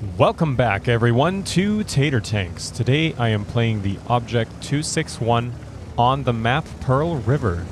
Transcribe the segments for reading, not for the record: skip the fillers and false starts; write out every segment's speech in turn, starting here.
Welcome back, everyone, to Tater Tanks. Today I am playing the Object 261 on the map Pearl River.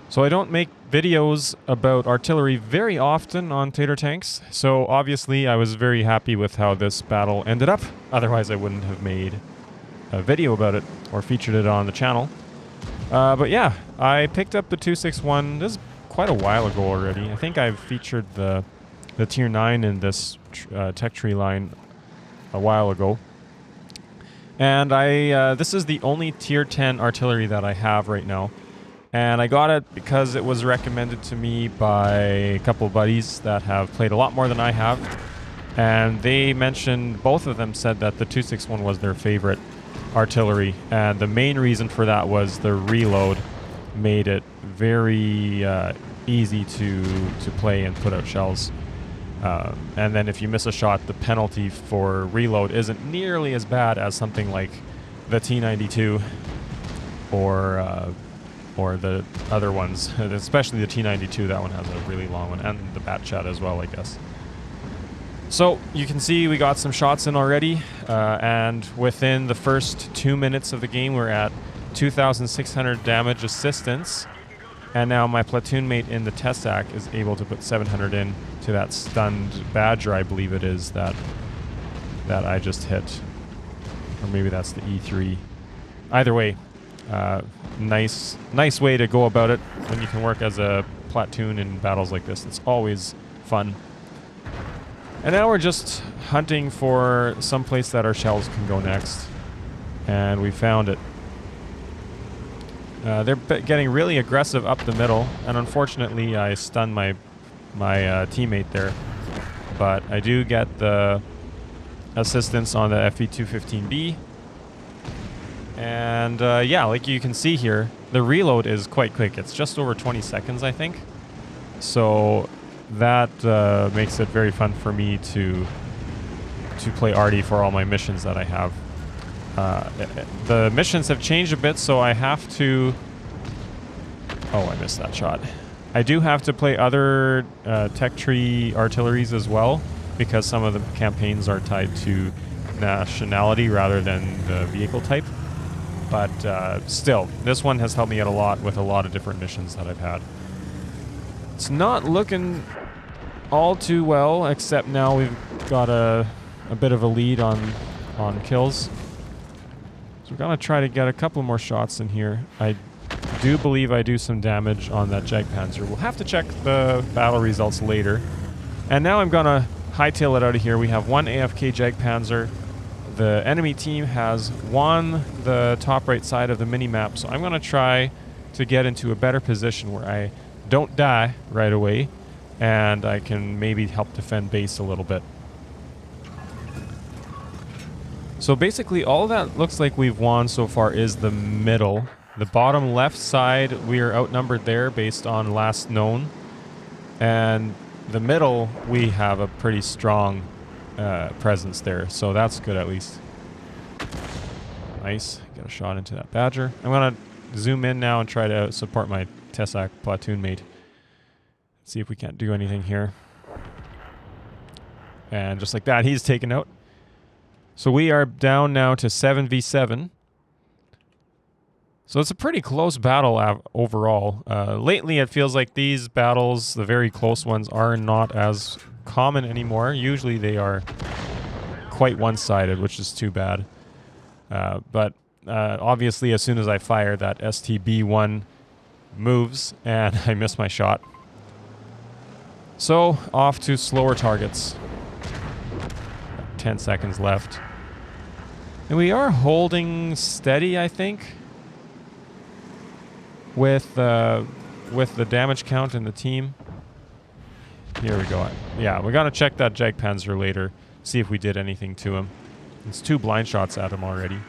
So I don't make videos about artillery very often on Tater Tanks, so obviously I was very happy with how this battle ended up. Otherwise I wouldn't have made a video about it or featured it on the channel. But yeah, I picked up the 261. This is quite a while ago already. I think I've featured the tier 9 in this tech tree line a while ago. And this is the only tier 10 artillery that I have right now. And I got it because it was recommended to me by a couple of buddies that have played a lot more than I have. And they mentioned, both of them said that the 261 was their favorite artillery. And the main reason for that was the reload made it very easy to play and put out shells. And then if you miss a shot, the penalty for reload isn't nearly as bad as something like the T92 or the other ones, especially the T92. That one has a really long one, and the Bat Chat as well, I guess. So you can see we got some shots in already, and within the first 2 minutes of the game, we're at 2,600 damage assistance. And now my platoon mate in the Tessac is able to put 700 in to that stunned Badger, I believe it is, that I just hit. Or maybe that's the E3. Either way, nice way to go about it when you can work as a platoon in battles like this. It's always fun. And now we're just hunting for some place that our shells can go next. And we found it. They're getting really aggressive up the middle, and unfortunately I stunned my teammate there. But I do get the assistance on the FE-215B. And yeah, like you can see here, the reload is quite quick. It's just over 20 seconds, I think. So that makes it very fun for me to play Arty for all my missions that I have. The missions have changed a bit, so I have to... Oh, I missed that shot. I do have to play other tech tree artilleries as well, because some of the campaigns are tied to nationality rather than the vehicle type. But still, this one has helped me out a lot with a lot of different missions that I've had. It's not looking all too well, except now we've got a bit of a lead on kills. So we're going to try to get a couple more shots in here. I do believe I do some damage on that Jagdpanzer. We'll have to check the battle results later. And now I'm going to hightail it out of here. We have one AFK Jagdpanzer. The enemy team has won the top right side of the mini-map, so I'm going to try to get into a better position where I don't die right away, and I can maybe help defend base a little bit. So basically all that looks like we've won so far is the middle. The bottom left side, we are outnumbered there based on last known. And the middle, we have a pretty strong presence there. So that's good at least. Nice. Get a shot into that Badger. I'm going to zoom in now and try to support my Tessac platoon mate. See if we can't do anything here. And just like that, he's taken out. So we are down now to 7v7. So it's a pretty close battle overall. Lately, it feels like these battles, the very close ones, are not as common anymore. Usually they are quite one-sided, which is too bad. But obviously, as soon as I fire, that STB-1 moves, and I miss my shot. So, off to slower targets. 10 seconds left. And we are holding steady, I think, with the damage count in the team. Here we go. Yeah, we're going to check that Jagdpanzer later, see if we did anything to him. It's 2 blind shots at him already.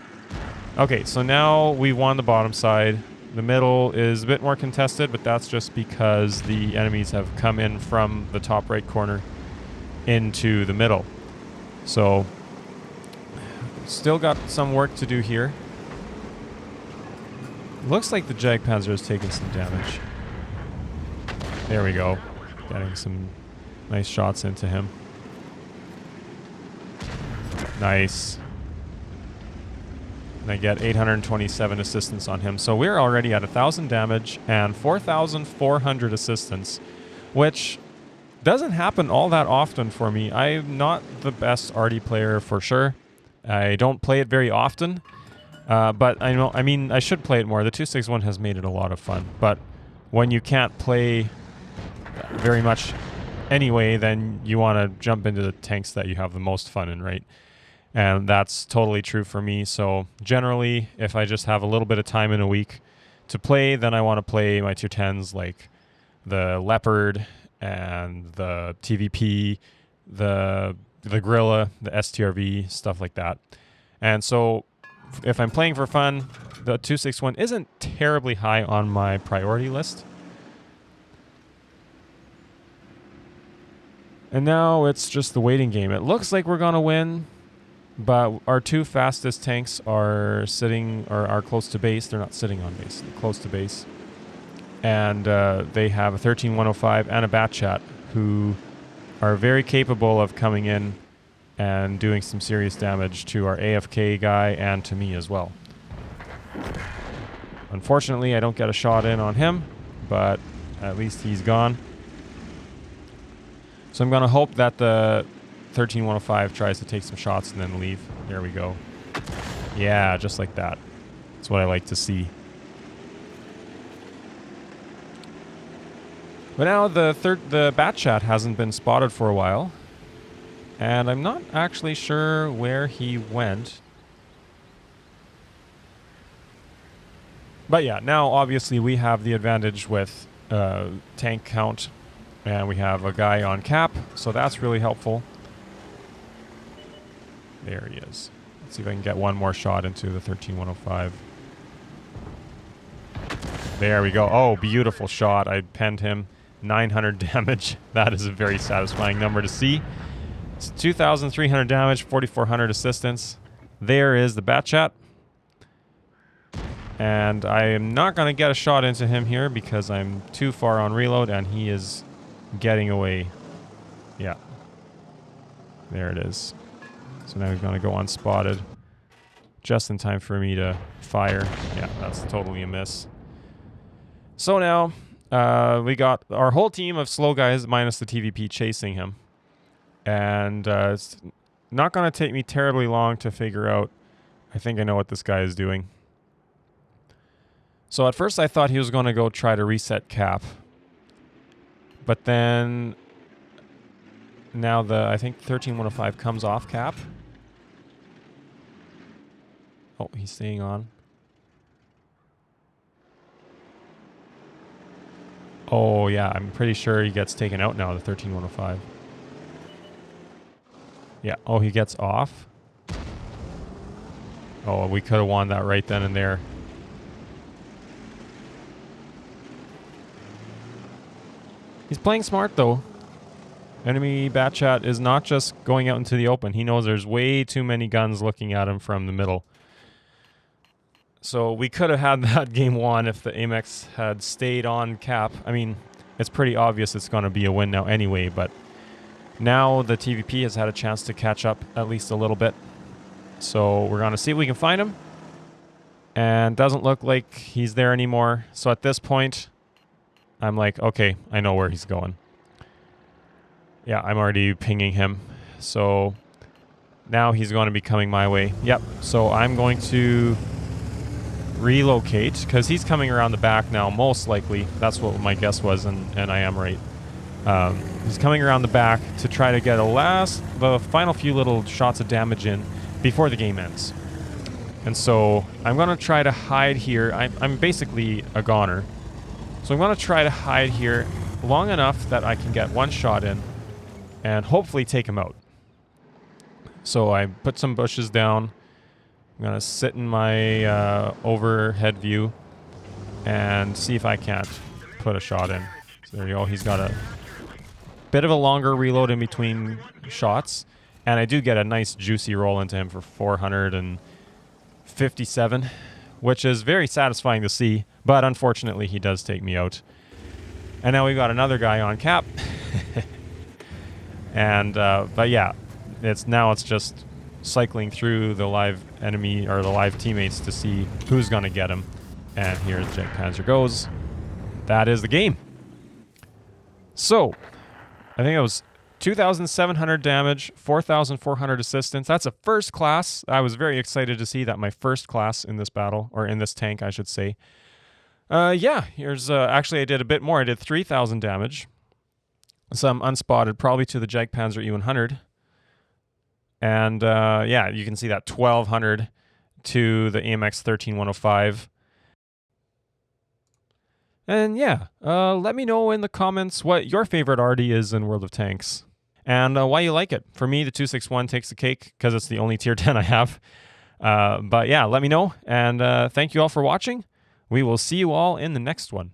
Okay, so now we won the bottom side. The middle is a bit more contested, but that's just because the enemies have come in from the top right corner into the middle. So, still got some work to do here. Looks like the Jagdpanzer has taken some damage. There we go. Getting some nice shots into him. Nice. And I get 827 assistance on him. So we're already at 1,000 damage and 4,400 assistance, which doesn't happen all that often for me. I'm not the best Arty player for sure. I don't play it very often, but I mean, I should play it more. The 261 has made it a lot of fun, but when you can't play very much anyway, then you want to jump into the tanks that you have the most fun in, right? And that's totally true for me. So generally, if I just have a little bit of time in a week to play, then I want to play my tier 10s like the Leopard and the TVP, the Gorilla, the STRV, stuff like that. And so if I'm playing for fun, the 261 isn't terribly high on my priority list. And now it's just the waiting game. It looks like we're going to win, but our two fastest tanks are sitting or are close to base. They're not sitting on base, they're close to base. And they have a 13105 and a Batchat who are very capable of coming in and doing some serious damage to our AFK guy and to me as well. Unfortunately, I don't get a shot in on him, but at least he's gone. So I'm going to hope that the 13105 tries to take some shots and then leave. There we go. Yeah, just like that. That's what I like to see. But now the Batchat hasn't been spotted for a while, and I'm not actually sure where he went. But yeah, now obviously we have the advantage with tank count, and we have a guy on cap, so that's really helpful. There he is. Let's see if I can get one more shot into the 13105. There we go. Oh, beautiful shot. I penned him. 900 damage. That is a very satisfying number to see. It's 2,300 damage, 4,400 assistance. There is the Batchat. And I am not going to get a shot into him here because I'm too far on reload and he is getting away. Yeah. There it is. So now he's going to go unspotted. Just in time for me to fire. Yeah, that's totally a miss. So now we got our whole team of slow guys minus the TVP chasing him. And it's not going to take me terribly long to figure out. I think I know what this guy is doing. So at first I thought he was going to go try to reset cap. But then now I think 13105 comes off cap. Oh, he's staying on. Oh, yeah, I'm pretty sure he gets taken out now, the 13105. Yeah, oh, he gets off. Oh, we could have won that right then and there. He's playing smart, though. Enemy Batchat is not just going out into the open. He knows there's way too many guns looking at him from the middle. So we could have had that game won if the Amex had stayed on cap. I mean, it's pretty obvious it's going to be a win now anyway, but now the TVP has had a chance to catch up at least a little bit. So we're going to see if we can find him. And doesn't look like he's there anymore. So at this point, I'm like, okay, I know where he's going. Yeah, I'm already pinging him. So now he's going to be coming my way. Yep, so I'm going to relocate because he's coming around the back now, most likely. That's what my guess was, and I am right. He's coming around the back to try to get the final few little shots of damage in before the game ends. And so I'm going to try to hide here. I'm basically a goner. So I'm going to try to hide here long enough that I can get one shot in and hopefully take him out. So I put some bushes down. I'm going to sit in my overhead view and see if I can't put a shot in. So there you go. He's got a bit of a longer reload in between shots. And I do get a nice juicy roll into him for 457, which is very satisfying to see. But unfortunately, he does take me out. And now we've got another guy on cap. And but yeah, it's just cycling through the live enemy or the live teammates to see who's gonna get him. And here the Jet Panzer goes. That is the game. So I think it was 2,700 damage, 4,400 assistance. That's a first class. I was very excited to see that my first class in this battle, or in this tank, I should say. Yeah, here's actually I did a bit more. I did 3,000 damage. Some unspotted, probably to the Jagdpanzer E100. And yeah, you can see that 1,200 to the AMX 13105. And yeah, let me know in the comments what your favorite Arty is in World of Tanks. And why you like it. For me, the 261 takes the cake because it's the only tier 10 I have. But yeah, let me know. And thank you all for watching. We will see you all in the next one.